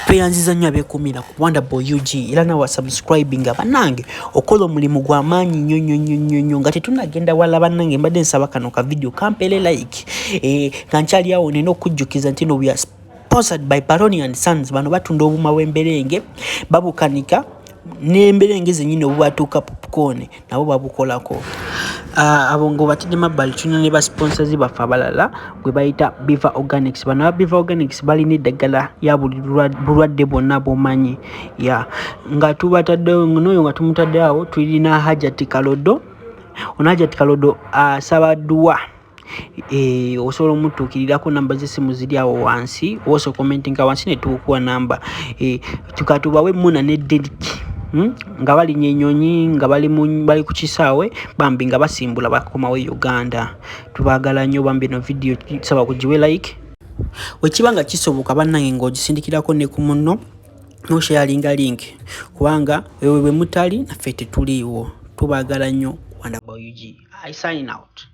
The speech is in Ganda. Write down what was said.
tweyanziza nnyo abeekuumira ku Wonderboy UG era nawe subscribing bannange okola omulimu gw'amaanyi nnyo nga tetunagenda wala bannange mbadde nsaba kano ka video kampere like nga nkyali awo nina okujjukiza nti no we are sponsored by Baroni and Sons bano batunda obuma bw'emberenge babukanika n'emberenge zennyini obubatuuka popcorn nabo babukolako abo ngo batidde mabbali tulina ne ba sponsors baffe abalala gwe bayita Beaver Organics bano ba Beaver Organics balina eddagala ya buli bulwadde bwonna bwomanyi nga tubatadde n'oyo nga tumutadde awo tulina Hajati Kalodo Hajati Kalodo asabaddwa osobola omutuukirirako namba z'essimu ziri awo wansi oso commenting wansi ne tukuwa namba tukatubawe Muna ne Derick nga balinya ennyonyi nga bali ku kisaawe bambi nga basimbula bakomawo Uganda. Tubaagala nnyo bambi no video saba kugiwe like wekibanga kisoboka bannange ng'ogisindikirako ne ku munno nosharinga link kubanga wewe bwe mutali naffe tetuliiwo. Tubaagala nnyo Wonderboy UG. I sign out.